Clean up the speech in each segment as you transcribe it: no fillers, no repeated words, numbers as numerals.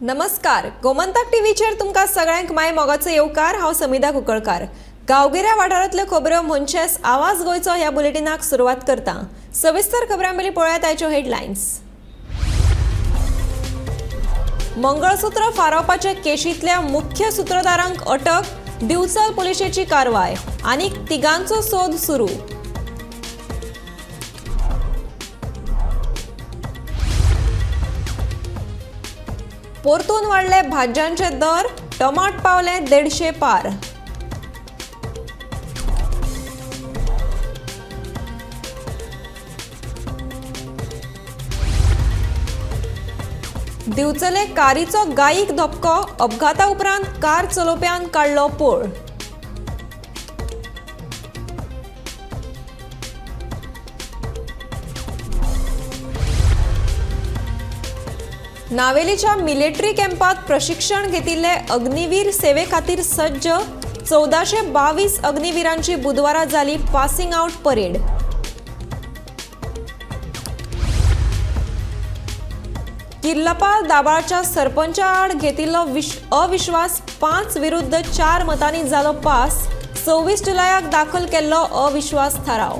नमस्कार, गोमंतक टीव्हीचेर तुमकां सगळ्यांक माय मोगाचो येवकार। हांव समिधा कुंकळकार। गांवगिऱ्या वाठारांतल्यो खबरो म्हणजेच आवाज गोंयचो ह्या बुलेटिनाक सुरवात करता। सविस्तर खबरां पयलीं पळयात आयच्यो हेडलायन्स। मंगळसूत्र फारावपाचे केशींतल्या मुख्य सूत्रधारांक अटक, दिवचल पुलिशेची कारवाय आनी तिगांचो सोद सुरू। परतून वाडले भाज्यांचे दर, टमाट पावले 150 पार। दिवचले कारीचो गायीक धपको, अपघाता उपरांत कार चलोवप्यान काडलो पळ। नावेलीच्या मिलिटरी कॅम्पात प्रशिक्षण घेतिल्ले अग्निवीर सेवे खातीर सज्ज। 1422 अग्निवीरांची बुधवारा जाली पासिंग आउट परेड। किर्लपाल दाबाळच्या सरपंचा आड घेतिल्लो अविश्वास 5 विरुद्ध 4 मतांनी जालो पास। 26 जुलयाक दाखल केल्लो अविश्वास थाराव।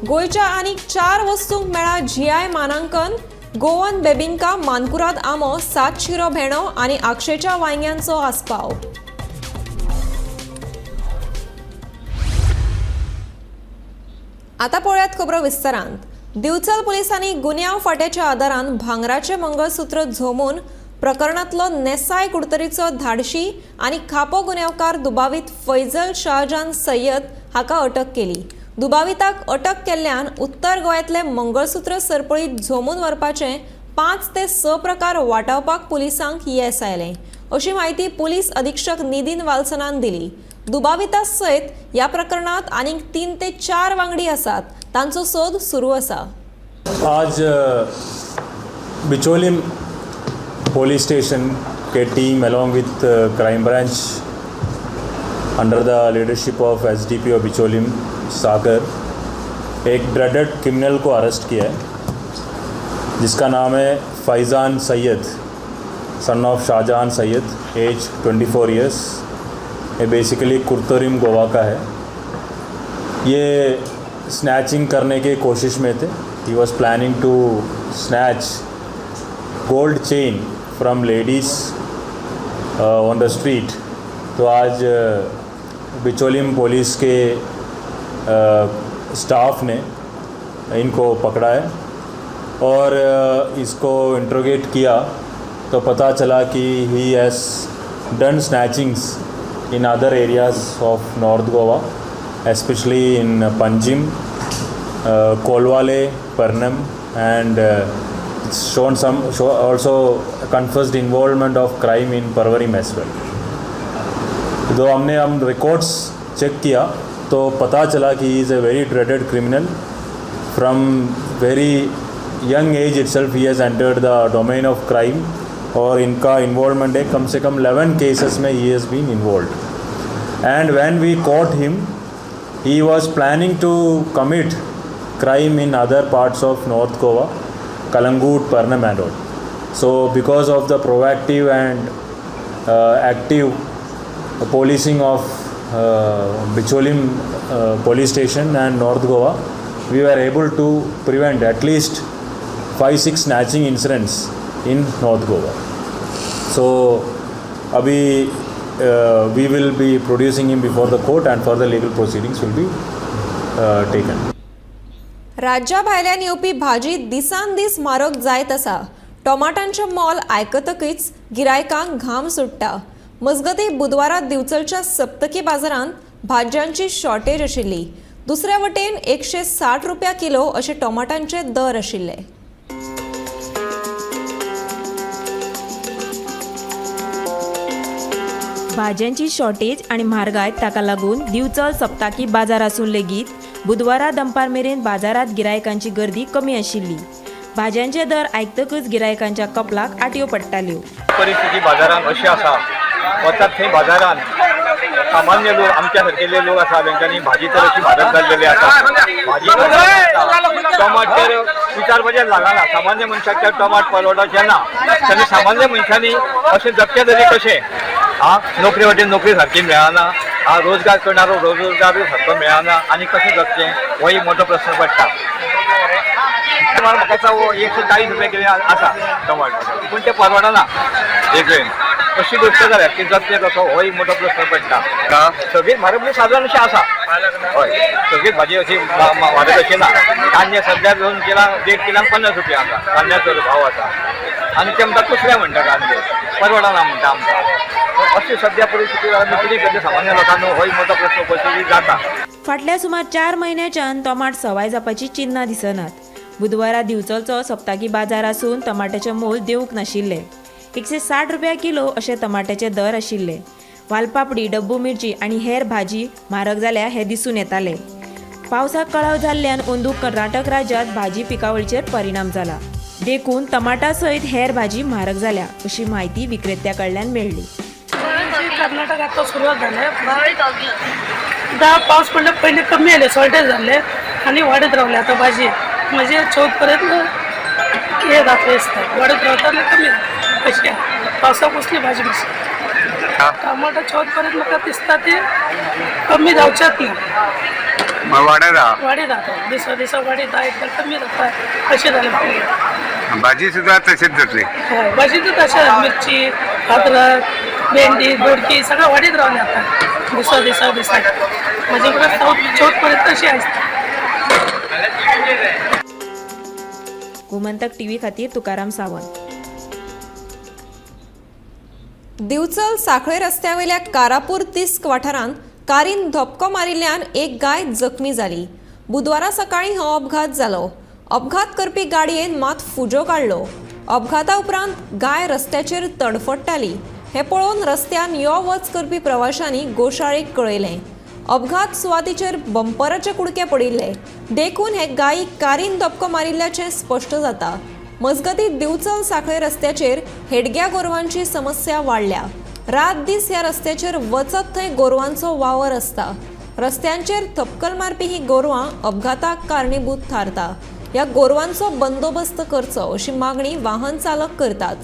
गोयच्या आनीक 4 वस्तूंक मेळ्ळा GI मानांकन। गोवन बेबिंका मानकुराद आंबो, 7 शिरो भेणो आनी आक्षेच्या वांयग्यांचो आस्पाव। आतां पळयात खबरो विस्तारांत। दिवचल पुलिसांनी गुन्यांव फाट्याच्या आदारान भांगराचे मंगळसूत्र झोमून प्रकरणांतलो नेसाय कुडतरीचो धाडशी आनी खापो गुन्यांवकार दुबावीत फैजल शाहजान सय्यद हाका अटक केली। दुबाविताक अटक केल्ल्यान उत्तर गोंयांतले मंगळसूत्र सरपळीत झोमून व्हरपाचे 5 ते 6 प्रकार वाटावपाक पुलिसांक येस आयलें, अशी माहिती पुलीस अधीक्षक नितीन वाल्सनान दिली। दुबाविता सयत ह्या प्रकरणात आनीक 3 ते 4 वांगडी आसात, तांचो सोद सुरू आसा। आज बिचोलिम पुलिस स्टेशन के team along with crime branch under the leadership of SDPO Bicholim Sagar एक ड्रेडेड क्रिमिनल को अरेस्ट किया है, जिसका नाम है Faizan Sayyed, son of Shahjahan Sayyed, age 24 years. ये बेसिकली कुर्तोरिम गोवा का है। ये स्नैचिंग करने की कोशिश में थे। He was planning to snatch gold chain from ladies on the street. तो आज बिचोलिम पुलिस के स्टाफ ने इनको पकड़ा है और इसको इंट्रोगेट किया तो पता चला कि he has done snatchings in other areas of north Goa, especially in Panjim, Colvale, Pernem, and shown some also confessed involvement of crime in Parvarim as well। तो हम रिकॉर्ड्स चेक किया तो पता चला कि he is a very dreaded criminal. From very young age itself he has entered the domain of crime और इनका involvement है कम से कम 11 cases में he has been involved. And when we caught him he was planning to commit crime in other parts of north Goa, Kalangut, Parnam and all। So because of the proactive and active policing of Bicholim police station and North Goa, we were able to prevent at least 5-6 snatching incidents in North Goa। So abhi we will be producing him before the court and further legal proceedings will be taken। राज्या भायल्यान येवपी भाजी दिसान दीस म्हारग जायत आसा। टोमाटांचें मोल आयकतकीच गिरायकांक घाम सुट्टा। मजगतीं बुधवारा दिवचलच्या सप्तकी बाजारांत भाज्यांची शॉर्टेज आशिल्ली। दुसऱ्या वटेन 160 रुपया किलो अशे टोमाटांचे दर आशिल्ले। भाज्यांची शॉर्टेज आणि म्हारगाय ताका लागून दिवचल सप्ताकी बाजार आसून लेगीत बुधवारा दनपार मेरेन बाजारात गिरायकांची गर्दी कमी आशिल्ली। भाज्यांचे दर आयकतकच गिरायकांच्या कपलाक आटयो पडटाल्यो। परिस्थिती बाजारात अशी आसा, वतात थंय बाजारात सामान्य लोक आमच्या सारकेले लोक आसा तांच्यांनी भाजी तर अशी म्हारग जाल्लेली आसा भाजी टमाट तर विचारपाचें लागना सामान्य मनशाक तर टमाट परवडचे ना तेन्ना सामान्य मनशांनी अशें जगचें तरी कशें नोकरी वाटेन नोकरी सारकी मेळना रोजगार करणारो रोजगार सारको मेळना आनी कशें जगचें हो एक मोठो प्रश्न पडटा म्हाका दिसता 140 रुपया कितें आसा टमाट पूण तें परवडना एक वेळेन अशी गोष्ट जाल्या की जगचें कसो हो एक मोठो प्रश्न पडटा सगळीच म्हारग म्हणजे सादारण अशें आसा हय सगळीच भाजी अशी म्हारग अशी ना कांदे सद्या 2 किलांक 1.5 किलांक 50 रुपया आसा कांद्याचो भाव आसा आनी ते म्हणटा कुसल्या म्हणटा कांदे परवडना म्हणटा आमकां अशी सद्या परिस्थिती आमी कितें करचें सामान्य लोकांनो हो एक मोठो प्रश्न उपस्थित जाता फाटल्या सुमार 4 म्हयन्याच्यान टमाट सवाय जावपाची चिन्नां दिसनात बुधवारा दिवचलचो सप्ताकी बाजार आसून टमाट्याचें मोल देवूंक नाशिल्लें 160 रुपया किलो अशे टमाट्याचे दर आशिल्ले वालपापडी डब्बू मिरची आनी हेर भाजी म्हारग जाल्या हें दिसून येतालें पावसाक कळाव जाल्ल्यान अंदू कर्नाटक राज्यांत भाजी पिकावळीचेर परिणाम जाला देखून टमाटा सयत हेर भाजी म्हारग जाल्या अशी माहिती विक्रेत्या कडल्यान मेळ्ळी कर्नाटक आता सुरुवात झाली 10 पाऊस पडले पहिले कमी आले शॉर्टेज झाले आणि वाढत राहिले आता भाजी म्हणजे 14 पर्यंत हे दाखवे असतात वाढत राहताना कमी कशी पावसा पुसली भाजी बस टमाटर 14 पर्यंत म्हाका दिसता ते कमी जावचेच ना वाडी जाता दिसा वाडी जाता एकदा कमी जाता अशें जालें भाजी सुद्धा तशीच जातली हय भाजी तर तशें मिरची अद्रक भेंडी दोडकी सगळं वाडीत रावले आता दिसा म्हणजे परत 14 पर्यंत अशी आसता गोमंतक टीव्ही खातीर तुकाराम सावंत दिवचल साखळे रस्त्यावयल्या कारापूर तिस्क वाठारांत कारीन धपको मारिल्ल्यान एक गाय जखमी जाली बुधवारा सकाळी हो अपघात जालो अपघात करपी गाडयेन मात फुजो काडलो अपघाता उपरांत गाय रस्त्याचेर तडफडटाली हे पळोवन रस्त्यान यो वच करपी प्रवाशांनी गोशाळेक कळयलें अपघात सुवातीचेर बंपराचे कुडके पडिल्ले देखून हे गायीक कारीन धपको मारिल्ल्याचें स्पश्ट जाता मजगतीं दिवचल साखळे रस्त्याचेर हेडग्या गोरवांची समस्या वाडल्या रात दीस ह्या रस्त्याचेर वचत थंय गोरवांचो वावर आसता रस्त्यांचेर थपकल मारपी ही गोरवां अपघाताक कारणीभूत थारता ह्या गोरवांचो बंदोबस्त करचो अशी मागणी वाहन चालक करतात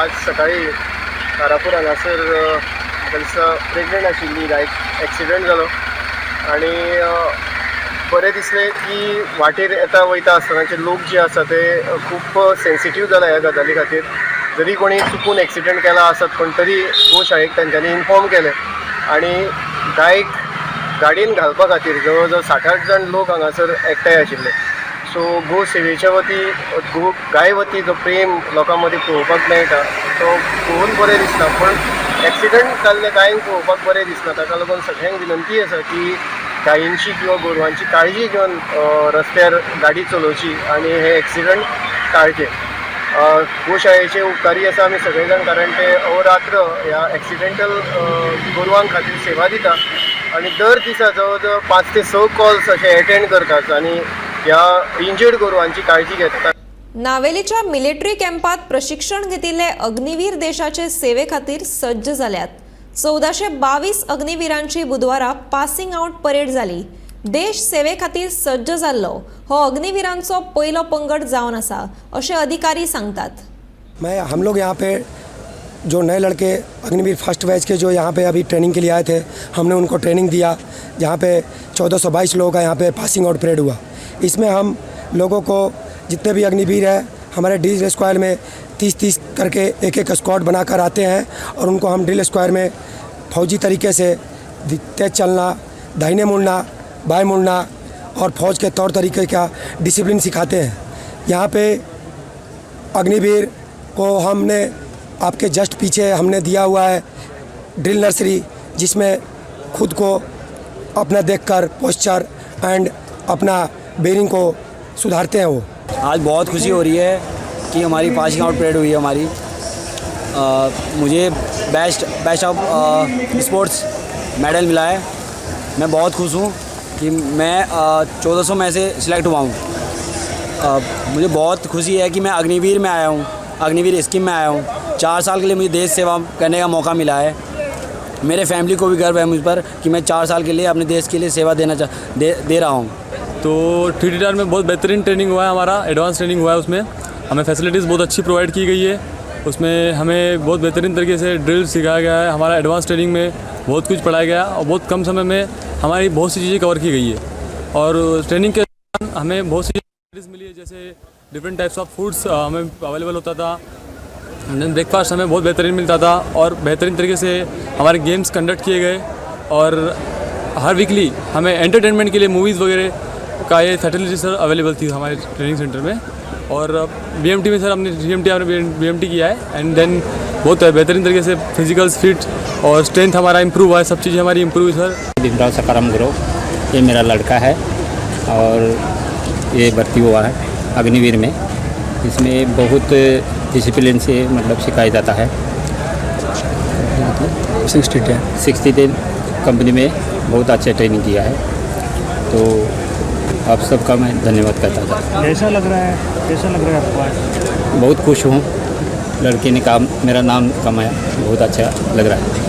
आज सकाळी कारापूर हांगासर प्रेग्नंट आशिल्ली गायक एक्सिडेंट जालो आनी बरें दिसलें की वाटेर येता वयता आसतनाचे लोक जे आसा ते खूब सेन्सिटीव जाला ह्या गजाली खातीर जरी कोणी चुकून एक्सिडेंट केला आसत पण तरी गोशाळेक तांच्यांनी इन्फॉर्म केलें आनी गायक गाडयेन घालपा खातीर जवळ जवळ 60-80 जण लोक हांगासर एकठांय आशिल्ले सो गो सेवेच्या वती गाय वती जो प्रेम लोकां मदीं पळोवपाक मेळटा तो पळोवन बरें दिसता पण एक्सिडेंट जाल्ले गायेक पळोवपाक बरें दिसना ताका लागून सगळ्यांक विनंती आसा की गायींची किंवा गोरवांची काळजी घेवन रस्त्यार गाडी चलोवची आनी हे एक्सिडेंट टाळचे गोशाळेचे उपकारी आसा आमी सगळे जाण कारण ते अहोरात्र ह्या एक्सिडेंटल गोरवांक खातीर सेवा दिता आनी दर दिसा जवळ जवळ 5 ते 6 कॉल्स अशे एटेंड करतात आनी ह्या इंजर्ड गोरवांची काळजी घेतात नावेलीच्या मिलिटरी कॅम्पात प्रशिक्षण घेतिल्ले अग्निवीर देशाचे सेवे खातीर सज्ज जाल्यात 1422 अग्निवीरांची बुधवारा पासिंग आउट परेड जाली देश सेवे खातीर सज्ज जाल्लो हो अग्निवीरांचो पयलो पंगड जावन आसा अशे अधिकारी सांगतात हम लोग यहाँ पे जो नए लड़के अग्निवीर फर्स्ट बैच के जो यहाँ पे अभी ट्रेनिंग के लिए आए थे हमने उनको ट्रेनिंग दिया जहाँ पे 1422 लोगों का यहाँ पे पासिंग आउट परेड हुआ इसमें हम लोगों को जितने भी अग्निवीर हैं हमारे ड्रिल स्क्वायर में 30-30 करके एक स्क्वाड बनाकर आते हैं और उनको हम ड्रिल स्क्वायर में फौजी तरीके से तेज चलना दाहिने मुड़ना बाएं मुड़ना और फौज के तौर तरीके का डिसिप्लिन सिखाते हैं यहाँ पे अग्निवीर को हमने आपके जस्ट पीछे हमने दिया हुआ है ड्रिल नर्सरी जिसमें खुद को अपना देखकर पोस्चर एंड अपना बेरिंग को सुधारते हैं वो आज बहुत खुशी हो रही है कि हमारी पासिंग आउट परेड हुई है हमारी मुझे बेस्ट ऑफ स्पोर्ट्स मेडल मिला है मैं बहुत खुश हूँ कि मैं 1400 में से सिलेक्ट हुआ हूँ। मुझे बहुत खुशी है कि मैं अग्निवीर में आया हूँ, अग्निवीर स्कीम में आया हूँ। 4 साल के लिए मुझे देश सेवा करने का मौका मिला है। मेरे फैमिली को भी गर्व है मुझ पर कि मैं 4 साल के लिए अपने देश के लिए सेवा दे रहा हूँ। तो TTR में बहुत बेहतरीन ट्रेनिंग हुआ है, हमारा एडवांस ट्रेनिंग हुआ है। उसमें हमें फैसिलिटीज़ बहुत अच्छी प्रोवाइड की गई है। उसमें हमें बहुत बेहतरीन तरीके से ड्रिल सिखाया गया है। हमारा एडवांस ट्रेनिंग में बहुत कुछ पढ़ाया गया और बहुत कम समय में हमारी बहुत सी चीज़ें कवर की गई है। और ट्रेनिंग के दौरान हमें बहुत सी फैसिलिटीज़ मिली है, जैसे डिफरेंट टाइप्स ऑफ फूड्स हमें अवेलेबल होता था। ब्रेकफास्ट हमें बहुत बेहतरीन मिलता था और बेहतरीन तरीके से हमारे गेम्स कंडक्ट किए गए। और हर वीकली हमें एंटरटेनमेंट के लिए मूवीज़ वगैरह का ये फैसिलिटी सर अवेलेबल थी हमारे ट्रेनिंग सेंटर में। और BMT में सर हमने BMT किया है एंड देन बहुत बेहतरीन तरीके से फिजिकल्स फिट और स्ट्रेंथ हमारा इम्प्रूव हुआ है, सब चीज़ें हमारी इम्प्रूव हुई सर। भीमराव सकाराम गुरु, ये मेरा लड़का है और ये भर्ती हुआ है अग्निवीर में। इसमें बहुत डिसिप्लिन से मतलब सिखाया जाता है। 60 कंपनी में बहुत अच्छा ट्रेनिंग किया है। तो आप सबका मैं धन्यवाद करता था। कैसा लग रहा है आपको आज? बहुत खुश हूँ, लड़के ने मेरा नाम कमाया, बहुत अच्छा लग रहा है।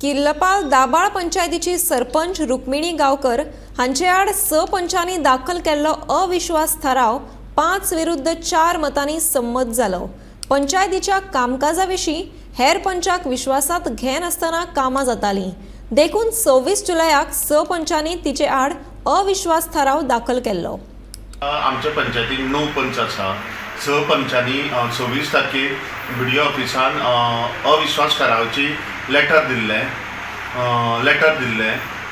किर्लपाल दाबाळ पंचायतीची सरपंच रुक्मिणी गावकर हांचे आड सरपंचांनी दाखल केल्लो अविश्वास थाराव 5 विरुद्ध 4 मतांनी संमत जालो। पंचायतीच्या कामकाजाविशीं हेर पंचाक विश्वासात घेनासतना कामां जातालीं देखून 26 जुलयाक सरपंचांनी तिचे आड अविश्वास थाराव दाखल केल्लो। आमच्या पंचायतीन 9 पंच आसा। सरपंचांनी 26 तारखेक BDO ऑफिसान अविश्वास थारावची लेटर दिल्ले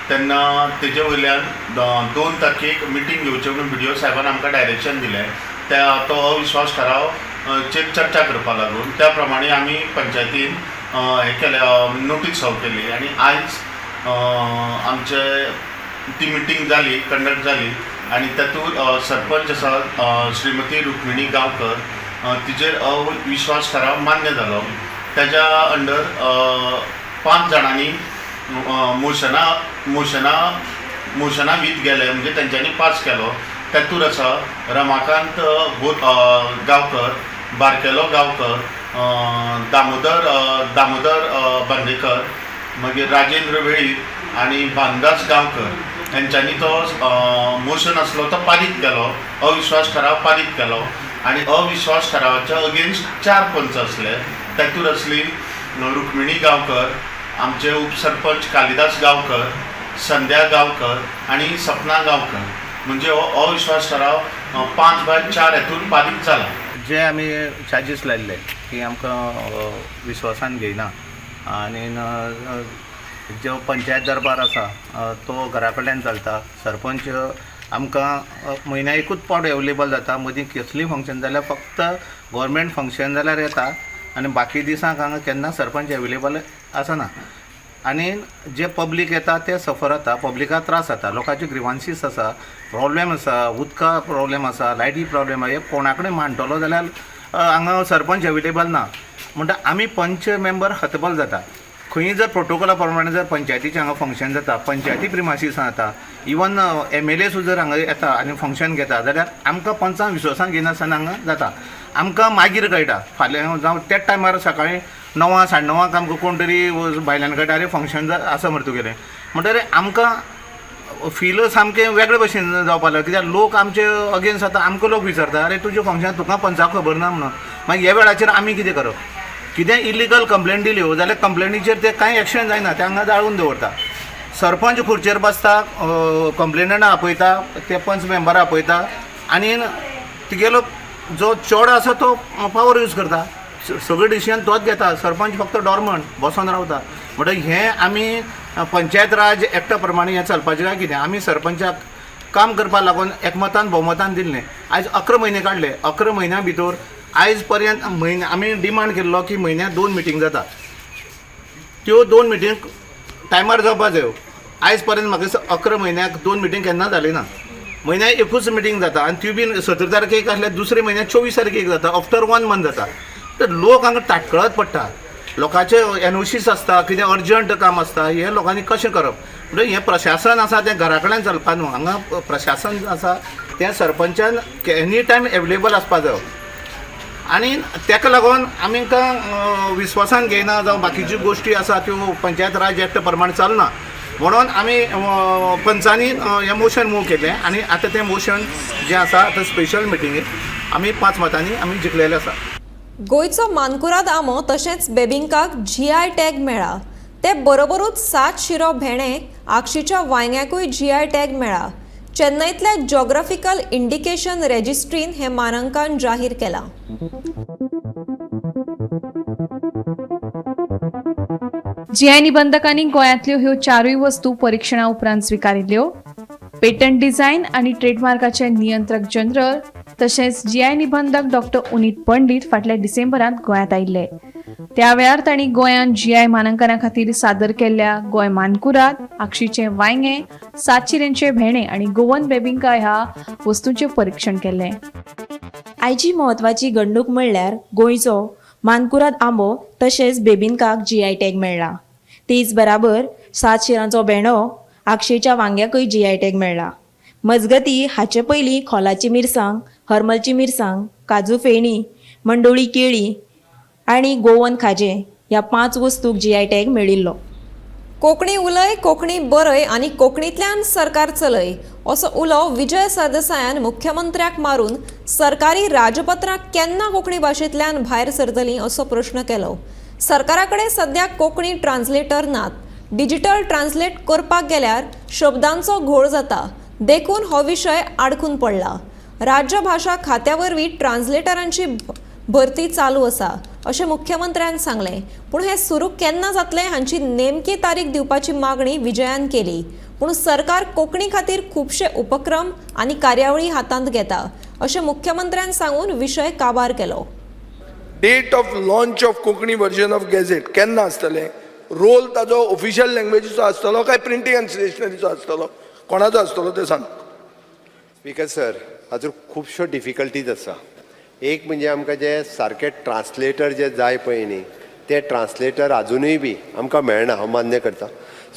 तेन्ना तेजे वयल्यान 2 तारखेक मिटींग घेवचे म्हणून BDO साहेबान आमकां डायरेक्शन दिलें। तो अविश्वास थाराव चेर चर्चा करपा लागून त्या प्रमाणे आमी पंचायतीन हे केलें, नोटीस सर्व केली आनी आयज आमचे ती मिटींग जाली, कंडक्ट जाली आनी तातूंत सरपंच आसा श्रीमती रुक्मिणी गांवकर तिचेर अविश्वास थाराव मान्य जालो। ताच्या अंडर 5 जाणांनी मोशना वीत गेले, म्हणजे तांच्यांनी पास केलो। तातूंत आसा रमाकांत गांवकर, बारकेलो गांवकर, दामोदर बांदेकर, मागीर राजेंद्र वेळीप आनी भानदास गांवकर हांच्यांनी तो मोशन आसलो तो पारीत केलो, अविश्वास थाराव पारीत केलो। आनी अविश्वास थारावाच्या अगेन्स्ट 4 पंच आसले। तातूंत आसली रुक्मिणी गांवकर, आमचे उपसरपंच कालिदास गांवकर, संध्या गांवकर आनी सपना गांवकर। म्हणजे हो अविश्वास थाराव 5/4 हेतून पारीत जाला। जे आमी चार्जीस लायल्ले की आमकां विश्वासान घेयना आनी जो पंचायत दरबार आसा तो घरा कडल्यान चलता। सरपंच आमकां म्हयन्या एकूच पावट अवेलेबल जाता। मदीं कसलीय फंक्शन जाल्यार फक्त गव्हर्मेंट फंक्शन जाल्यार येता आनी बाकी दिसांक हांगा केन्ना सरपंच अवेलेबल आसना। आनी जे पब्लीक येता ते सफर जाता, पब्लिकाक त्रास जाता, लोकांचे ग्रिवांसीस आसा, प्रॉब्लेम आसा, उदका प्रॉब्लेम आसा, लायटी प्रॉब्लेम आसा। हे कोणा कडेन मांडटलो जाल्यार हांगा सरपंच अवेलेबल ना म्हणटा आमी पंच मेंबर हतबल जाता। खंय जर प्रोटोकॉला प्रमाणे जर पंचायतीचें हांगा फंक्शन जाता, पंचायती प्रिमायसिसां जाता, इवन MLA सुद्दां जर हांगा येता आनी फंक्शन घेता जाल्यार आमकां पंचांक विश्वासान घेनासतना हांगा जाता। आमकां मागीर कळटा, फाल्यां जावं त्याच टायमार सकाळीं 9 साडे 9 आमकां कोण तरी भायल्यान कळटा अरे फंक्शन आसा मरे तुगेलें म्हणटरी आमकां फील सामकें वेगळे भशेन जावपाक लागलें। कित्याक लोक आमचे अगेन्स्ट जाता, आमकां लोक विचारता अरे तुजें फंक्शन तुका पंचाक खबर ना म्हणून। मागीर ह्या वेळाचेर आमी कितें करप? कितें इलिगल कंप्लेंट दिल्यो जाल्यार कंप्लेनीचेर ते कांय एक्शन जायना, ते हांगा जाळून दवरता। सरपंच खुर्चेर बसता, कंप्लेनंटा आपयता, ते पंच मेंबर आपयता आनी तुगेलो जो चोड आसा तो पावर यूज करता, सगळे डिसिजन तोच घेता। सरपंच फक्त डॉर्मंट बसून रावता। म्हणटकीर हें आमी पंचायत राज एक्टा प्रमाणे हें चलपाचें काय कितें? आमी सरपंचाक काम करपा लागून एकमतान भोवमतान दिल्लें। आयज 11 म्हयने काडले। 11 म्हयन्या भितर आयज पर्यंत आमी डिमांड केल्लो की म्हयन्याक 2 मिटींग जाता, त्यो 2 मिटींग टायमार जावपा जायो। आयज पर्यंत म्हाका 11 म्हयन्याक 2 मिटींग केन्ना जाली ना। म्हयन्याक एकूच मिटींग जाता आनी ती बी 17 तारखेक आसल्यार दुसरे म्हयन्याक 24 तारखेक जाता, आफ्टर 1 मंथ जाता। तर लोक हांगा ताटकळत पडटा, लोकांचे NOCs आसता, कितें अर्जंट काम आसता, हें लोकांनी कशें करप? म्हणजे हें प्रशासन आसा तें घरा कडल्यान चलपा न्हू. हांगा प्रशासन आसा तें सरपंचान एनी टायम एवेलेबल आसपा जाय. आनी तेका लागून आमकां विस्वासान घेयना जावं बाकीच्यो गोश्टी आसा त्यो पंचायत राज एक्ट प्रमाणे चलना. म्हणून आमी पंचांनी हें मोशन मूव केलें आनी आतां तें मोशन जें आसा आतां स्पेशल मिटिंगेक आमी 5 मतांनी आमी जिखलेले आसा. गोंयचो मानकुराद आंबो तशेंच बेबिंकाक GI टॅग मेळ्ळा. ते बरोबरूच 7 शिरो भेणे आक्षीच्या वांयग्याकूय GI टॅग मेळ्ळा. चेन्नईतल्या जॉग्राफिकल इंडिकेशन रजिस्ट्रीन हे मानांकन जाहीर केलां. GI निबंधकांनी गोंयांतल्यो ह्यो 4 वस्तू परीक्षणा उपरांत स्विकारिल्ल्यो. पेटंट डिझायन आनी ट्रेडमार्काचे नियंत्रक जनरल तशेंच GI निबंधक डॉ. उनीत पंडीत फाटल्या डिसेंबरांत गोंयांत आयिल्ले. त्या वेळार तांणी गोंयांत GI मानांकना खातीर सादर केल्ल्या गोंय मानकुराद, आक्षीचे वांयगे, 7 शिरेंचे भेणे आनी गोवन बेबिंका ह्या वस्तूंचें परीक्षण केलें. आयची म्हत्वाची घडणूक म्हणल्यार गोंयचो मानकुराद आंबो तशेंच बेबिंकाक GI टॅग मेळ्ळा. तेच बराबर 7 शिरांचो भेंडो, आक्षेच्या वांग्याकूय GI टॅग मेळ्ळा. मजगती हाचे पयलीं खोलाची मिरसांग, हरमलची मिरसांग, काजू फेणी, मंडोळी केळी आनी गोवन खाजें ह्या 5 वस्तूक GI टॅग मेळिल्लो. कोंकणी उलय, कोंकणी बरय आनी कोंकणींतल्यान सरकार चलय असो उलो विजय सरदेसायान मुख्यमंत्र्याक मारून सरकारी राजपत्रां केन्ना कोंकणी भाशेंतल्यान भायर सरतलीं असो प्रश्न केलो. सरकारा कडेन सद्याक कोंकणी ट्रान्सलेटर नात. डिजिटल ट्रान्सलेट करपाक गेल्यार शब्दांचो घोळ जाता. देखून हो विशय आडकून पडला. राज्य भाशा खात्या वरवीं ट्रान्सलेटरांची भरती चालू आसा अशें मुख्यमंत्र्यान सांगलें. पूण हें सुरू केन्ना जातलें हांची नेमकी तारीख दिवपाची मागणी विजयान केली. पूण सरकार कोंकणी खातीर खुबशे उपक्रम आनी कार्यावळी हातांत घेता अशें मुख्यमंत्र्यान सांगून विशय काबार केलो. Date of launch of Konkani version of gazette केन्ना आसतलें? रोल ताजो ऑफिशियल लँग्वेजीचो आसतलो काय प्रिंटींग एंड स्टेशनरीचो आसतलो? कोणाचो आसतलो ते सांग. स्पीकर सर, हातूंत खुबश्यो डिफिकल्टीज आसा. एक म्हणजे आमकां जे सारके ट्रान्सलेटर जे जाय पळय न्ही, ते ट्रान्सलेटर अजुनूय बी आमकां मेळना, हांव मान्य करता.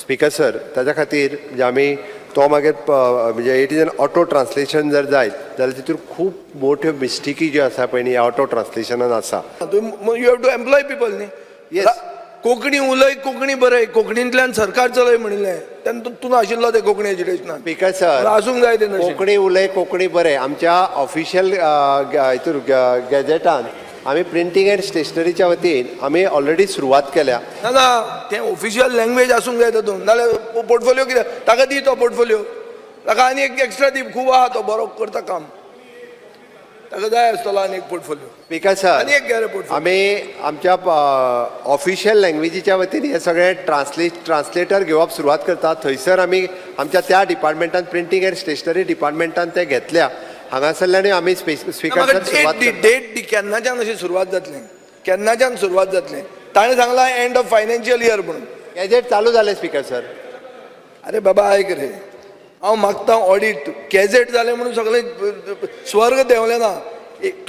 स्पीकर सर, ताच्या खातीर म्हणजे आमी तो मागीर म्हणजे it is an auto translation जर जायत जाल्यार तितून खूब मोठ्यो मिस्टेकी ज्यो आसा पळय न्ही ऑटो ट्रान्सलेशनान आसा. You have to employ people न्ही. येस, कोंकणी उलय, कोंकणी बरय, कोंकणींतल्यान सरकार चलय म्हणिल्लें तेन्ना तूं नाशिल्लो ते कोंकणी एज्युकेशनान. स्पीकर सर, आसूंक जाय ते कोंकणी उलय, कोंकणी बरय आमच्या ऑफिशियल हितून गॅझेटान आमी प्रिंटींग एंड स्टेशनरीच्या वतीन आमी ऑलरेडी सुरवात केल्या. ना ना, तें ऑफिशियल लँग्वेज आसूंक जाय तातूंत. नाल्यार पोर्टफोलियो कितें ताका दी तो पोर्टफोलियो. ताका आनी एक एक्स्ट्रा दी, खूब आहा तो बरो करता काम. ताका जाय आसतलो आनी एक पोर्टफोलियो. स्पीकर सर, आनी एक गॅरे पोर्टफोलियो. आमी आमच्या ऑफिशियल लँग्वेजीच्या वतीन हे सगळे ट्रान्सलेटर घेवप सुरवात करता. थंयसर आमी आमच्या त्या डिपार्टमेंटान प्रिंटींग एंड स्टेशनरी डिपार्टमेंटान ते घेतल्या. हांगासरल्यानूय आमी स्पीकर सुरवात डेट केन्नाच्यान अशी सुरवात जातली? केन्नाच्यान सुरवात जातली? ताणें सांगला एंड ऑफ फायनान्शियल इयर म्हणून. गॅझेट चालू जालें स्पीकर सर. अरे बाबा आयक रे, हांव मागता ऑडिट. गॅझेट जालें म्हणून सगळें स्वर्ग देंवलें ना.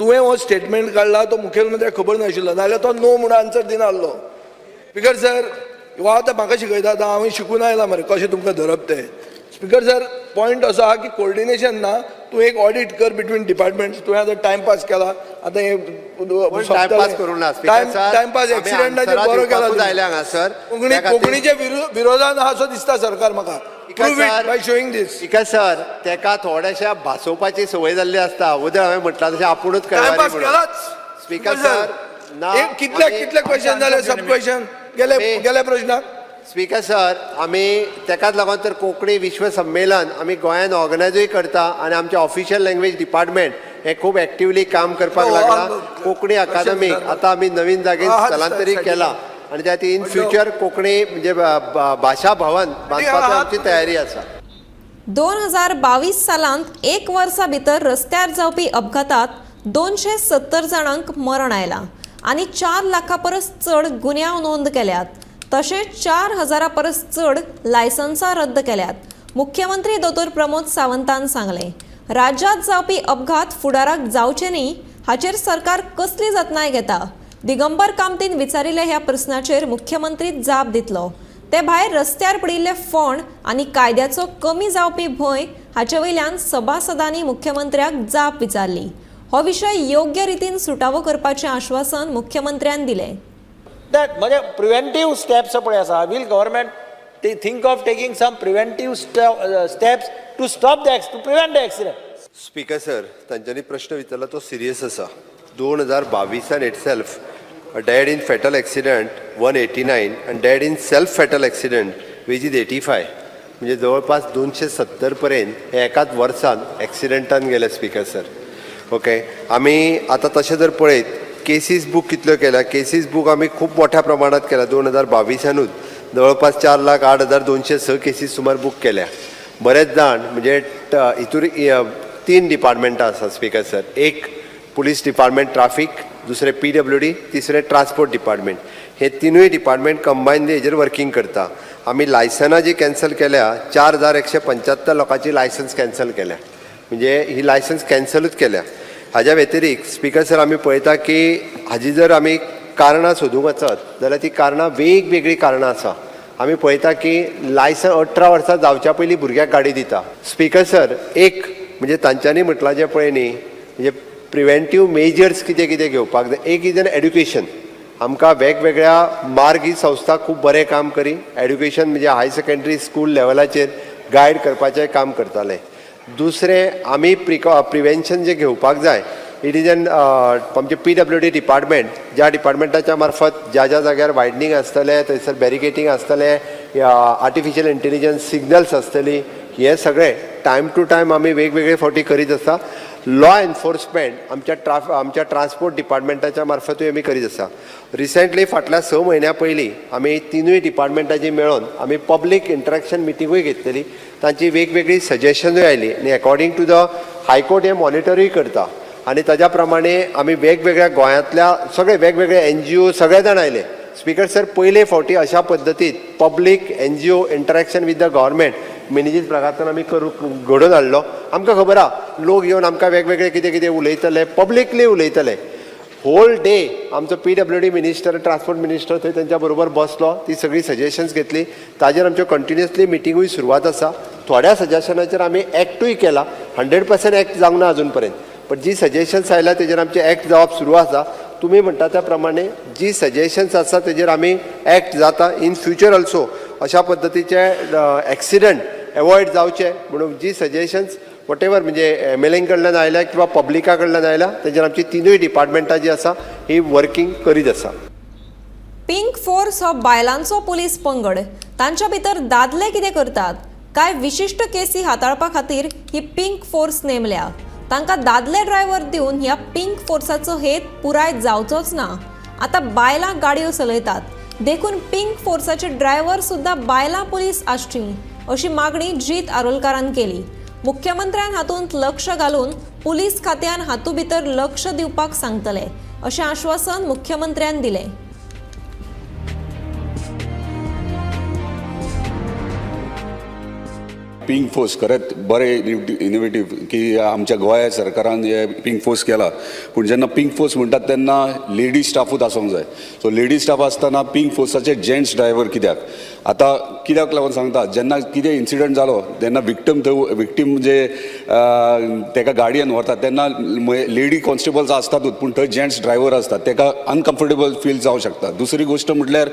तुवें हो स्टेटमेंट काडला तो मुखेलमंत्र्याक खबर नाशिल्लो, नाल्यार तो नो म्हणून आन्सर दिनासलो. स्पीकर सर, हो आतां म्हाका शिकयता, आतां हांवें शिकून आयला मरे कशें तुमकां धरप तें. स्पीकर सर, पॉयंट असो आहा की कोऑर्डिनेशन ना. तूं एक ऑडिट कर बिटवीन डिपार्टमेंट्स. तुवें आतां टायमपास केला. आतां हे टायमपास करूं ना टायमपास एक्सिडेंटाचेर बरो केला सर. कोंकणीच्या विरोधान आहा असो दिसता सरकार म्हाका. बाय शोईंग दीस. स्पीकर सर, तेका थोड्याशा भासोवपाची संवय जाल्ली आसता. उदळ हांवें म्हटलां तशें आपुणूच टायमपास केलाच. स्पीकर सर, ना कितले क्वेश्चन जाले? सब क्वेश्चन गेले प्रश्नाक. स्पीकर सर, आमी तेकाच लागून तर कोंकणी विश्व संमेलन आमी गोंयांत ऑर्गनायजूय करता आनी आमचें ऑफिशियल लँग्वेज डिपार्टमेंट हें खूब एक्टिवली काम करपाक लागला. कोंकणी अकादमीक आतां आमी नवीन जागेर स्थलांतरीत केला आनी त्या इन फ्युचर कोंकणी म्हणजे भाशा भवन बांदपाची आमची तयारी आसा. 2022 सालांत 1 वर्सा भितर रस्त्यार जावपी अपघातांत 270 जाणांक मरण आयलां आनी 4 लाखा परस चड गुन्यांव नोंद केल्यात. तशेंच 4,000 परस चड लायसन्सां रद्द केल्यात. मुख्यमंत्री दोतोर प्रमोद सावंतान सांगलें. राज्यांत जावपी अपघात फुडाराक जावचे न्ही हाचेर सरकार कसली जतनाय घेता? दिगंबर कामतीन विचारिल्ल्या ह्या प्रस्नाचेर मुख्यमंत्री जाप दितलो. ते भायर रस्त्यार पडिल्ले फोंड आनी कायद्याचो कमी जावपी भंय हाचे वयल्यान सभासदांनी मुख्यमंत्र्याक जाप विचारली. हो विशय योग्य रितीन सुटावो करपाचें आश्वासन मुख्यमंत्र्यान दिलें. That म्हणजे प्रिव्हेंटिव्ह स्टेप्स पळय आसा, will government think of taking some preventive steps to stop to prevent the accident. Speaker sir, तांच्यांनी प्रश्न विचारला तो सिरियस आसा. 2022 itself a dead in fatal accident 189 and dead in self fatal accident which is 85. म्हणजे जवळपास 270 पर्यंत एकाच वर्सान एक्सिडेंटान गेले स्पीकर सर. ओके, आमी आतां तशें जर पळयत केसीस बूक कितल्यो केल्या, केसीस बूक आमी खूब मोठ्या प्रमाणात केल्या. 2022 जवळपास 4,08,206 केसीस सुमार बूक केल्या. बरेच जाण म्हणजे हितूर 3 डिपार्टमेंटां आसा स्पीकर सर. एक पुलीस डिपार्टमेंट ट्राफीक, दुसरे PWD, तिसरे ट्रान्सपोर्ट डिपार्टमेंट. हे तिनूय डिपार्टमेंट कंबायनली हेजेर वर्किंग करता. आमी लायसनां जी कॅन्सल केल्या 4,175 लोकांची लायसन्स कॅन्सल केल्या, म्हणजे ही लायसन्स कॅन्सलूच केल्या. हाज्या व्यतिरिक्त स्पीकर सर आमी पळयता की हाजी जर आमी कारणां सोदूंक वचत जाल्यार ती कारणां वेगवेगळी कारणां आसा. आमी पळयता की लायसन्स 18 वर्सां जावच्या पयलीं भुरग्याक गाडी दिता. स्पीकर सर, एक म्हणजे तांच्यांनी म्हटलां जे पळय न्ही, म्हणजे प्रिव्हेंटिव्ह मेजर्स कितें कितें घेवपाक जाय. एक इज एन एड्युकेशन. आमकां वेगवेगळ्या मार्ग ही संस्था खूब बरें काम करी. एड्युकेशन म्हणजे हाय सेकंडरी स्कूल लेवलाचेर गायड करपाचें काम करताले. दुसरें आमी प्रिव्हेन्शन जे घेवपाक जाय, इट इज एन आमचे PWD डिपार्टमेंट, ज्या डिपार्टमेंटाच्या मार्फत ज्या ज्या जाग्यार वायडनींग आसतलें, थंयसर बॅरिकेटींग आसतलें, आर्टिफिशियल इंटेलिजन्स सिग्नल्स आसतली, हे सगळें टायम टू टायम आमी वेगवेगळे फावटी करीत आसा. लॉ एनफोर्समेंट आमच्या ट्रान्सपोर्ट डिपार्टमेंटाच्या मार्फतूय आमी करीत आसा. रिसेंटली फाटल्या 6 म्हयन्या पयलीं आमी तिनूय डिपार्टमेंटाची मेळोन आमी पब्लीक इंटरेक्शन मिटिंगूय घेतलेली. तांची वेगवेगळी सजेशनूय आयली आनी अकॉर्डिंग टू द हायकोर्ट हे मॉनिटरूय करता. आनी ताज्या प्रमाणे आमी वेगवेगळ्या गोंयांतल्या सगळे वेगवेगळे NGO सगळे जाण आयले. स्पीकर सर, पयले फावटी अशा पद्दतीत public NGO interaction with the government मिनिजीत प्रकारांतल्यान आमी घडोवन हाडलो. आमकां खबर आहा लोक येवन आमकां वेगवेगळे कितें कितें उलयतले, पब्लिकली उलयतले. होल डे आमचो PWD मिनिस्टर, ट्रान्सपोर्ट मिनिस्टर थंय तेंच्या बरोबर बसलो, ती सगळी सजेशन्स घेतली. ताजेर आमच्यो कंटिन्युअसली मिटिंगूय सुरवात आसा. थोड्या सजेशनाचेर आमी एक्टूय केला. 100% एक्ट जावंक ना अजून पर्यंत, पण जी सजेशन्स आयल्या तेजेर आमचे एक्ट जावप सुरू आसा. तुमी म्हणटा त्या प्रमाणे जी सजेशन्स आसा तेजेर आमी एक्ट जाता. इन फ्युचर ऑल्सो अशा पद्दतीचे एक्सिडंट एवॉयड जावचे म्हणून जी सजेशन्स वॉटेवर म्हणजे MLA कडल्यान आयल्या किंवा पब्लिका कडल्यान आयल्या तेजेर आमची तिनूय डिपार्टमेंटां जी आसा ही वर्किंग करीत आसा. पिंक फोर्स हो बायलांचो पुलीस पंगड. तांच्या भितर दादले कितें करतात? काय विशिष्ट केसी हाताळपा खातीर ही पिंक फोर्स नेमल्या. तांकां दादले ड्रायव्हर दिवन ह्या पिंक फोर्साचो हेत पुराय जावचोच ना. आतां बायलां गाडयो चलयतात, देखून पिंक फोर्साचे ड्रायव्हर सुद्धा बायलां पुलीस आसची अशी मागणी जीत आरोलकारान केली. मुख्यमंत्र्यान हातूंत लक्ष घालून पुलीस खात्यान हातूंत भितर लक्ष दिवपाक सांगतले अशें आश्वासन मुख्यमंत्र्यान दिलें. पिंक फोर्स खरेंच बरें इनोवेटीव की आमच्या गोंया सरकारान हे पिंक फोर्स केला. पूण जेन्ना पिंक फोर्स म्हणटात तेन्ना लेडी स्टाफूच आसूंक जाय. सो लेडी स्टाफ आसतना पिंक फोर्साचे जेंट्स ड्रायव्हर कित्याक? आतां कित्याक लागून सांगता, जेन्ना कितें इन्सिडंट जालो तेन्ना विक्टीम म्हणजे ताका गाडयेन व्हरतात तेन्ना लेडी कॉन्स्टेबल्स आसतातूच, पूण थंय जेंट्स ड्रायव्हर असतात, ताका अनकम्फर्टेबल फील जावंक शकता. दुसरी गोश्ट म्हटल्यार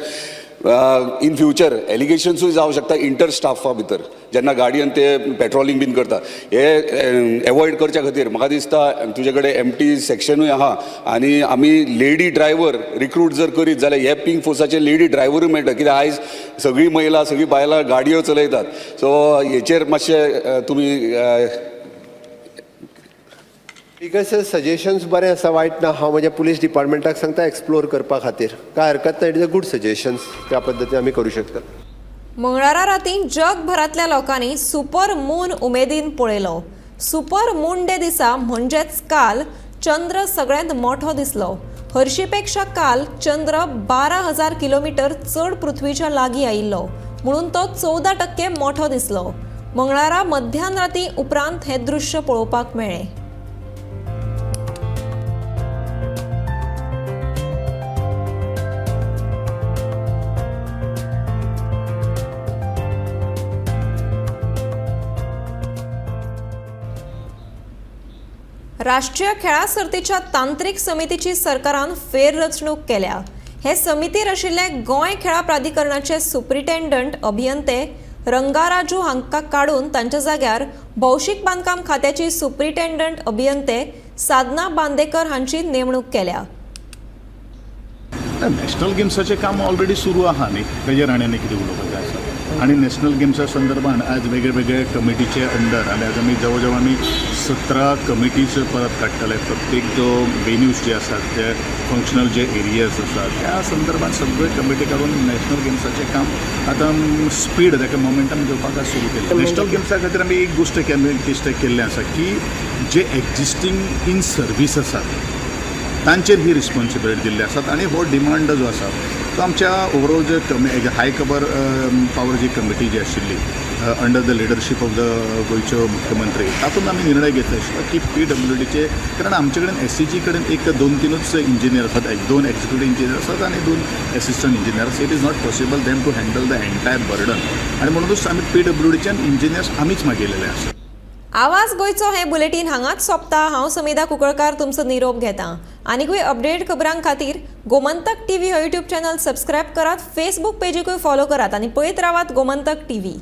इन फ्युचर एलिगेशन्सूय जावंक शकता इंटर स्टाफा भितर जेन्ना गाडयेन ते पेट्रोलिंग बीन करता. हे एवॉयड करच्या खातीर म्हाका दिसता तुजे कडेन एम्प्टी सेक्शनूय आहा आनी आमी लेडी ड्रायव्हर रिक्रूट जर करीत जाल्यार हे पिंक फोर्साचे लेडी ड्रायव्हरूय मेळटा. कित्याक आयज सगळीं महिला सगळीं बायलां गाडयो चलयतात. सो हेचेर मातशें तुमी बिकॉज सजेशन्स बरें आसा, वायट ना. हांव म्हज्या पुलीस डिपार्टमेंटाक सांगता एक्सप्लोर करपा खातीर. काय हरकत ना. It is a good suggestions. त्या पद्दतीन आमी करूं शकता. मंगळारा रातीं जगभरातल्या लोकांनी सुपर मून उमेदीन पळयलो. सुपर मून डे दिसा म्हणजेच काल चंद्र सगळ्यांत मोठो दिसलो. हरशीपेक्षा काल चंद्र 12,000 किलोमीटर चड पृथ्वीच्या लागीं आयिल्लो म्हणून तो 14% मोठो दिसलो. मंगळारा मध्यान राती उपरांत हे दृश्य पळोवपाक मेळ्ळें. राष्ट्रीय खेळा सर्तीच्या तांत्रिक समितीची सरकारान फेररचणूक केल्या. हे समितीर आशिल्ले गोंय खेळा प्राधिकरणाचे सुप्रिटेंडंट अभियंते रंगाराजू हांकां काडून तांच्या जाग्यार भौशीक बांदकाम खात्याची सुप्रिटेंडंट अभियंते साधना बांदेकर हांची नेमणूक केल्या. नॅशनल गेम्साचें काम ऑलरेडी सुरू आहा न्ही, तेजेर आनी कितें उलोवपाचें आसा. आणि नॅशनल गेम्सा संदर्भात आज वेगळे वेगळे कमिटीचे अंडर आणि आज आमी जवळ जवळ आमी 17 कमिटीज परत काडटले. प्रत्येक जो वेन्यूज जे आसात ते फंक्शनल जे एरियाज आसात त्या संदर्भात सगळे कमिटी काडून नॅशनल गेम्साचें काम आतां स्पीड ताका मोमेंटम घेवपाक सुरू केलें. नॅशनल गेम्सा खातीर आमी एक गोश्ट केल्लें आसा की जे एक्झिस्टींग इन सर्वीस आसात तांचेर ही रिस्पॉन्सिबिलिटी दिल्ली आसात आणि हो डिमांड जो आसा तो आमच्या ओवरऑल जे हाय कबर पावर जी कमिटी जी आशिल्ली under the leadership of the गोंयचे मुख्यमंत्री तातूंत आमी निर्णय घेतले आशिल्लो की PWDचे कारण आमचे कडेन SCG कडेन एक 2-3 इंजिनियर आसात, 2 एक्झिक्युटिव्ह इंजिनियर आसात आणि 2 assistant engineer. So it is not possible them to handle the entire burden आणि म्हणूनच आमी PWDच्यान इंजिनियर्स आमीच मागिल्लेले आसात. आवाज गोंयचो हे बुलेटिन हांगाच सोंपता. हांव समिधा कुंकळकार तुमचो निरोप घेता. आनीकूय अपडेट खबरां खातीर गोमंतक TV हो यूट्यूब चॅनल सबस्क्रायब करात, फेसबूक पेजीकूय फॉलो करात आणि पळयत रावात गोमंतक TV.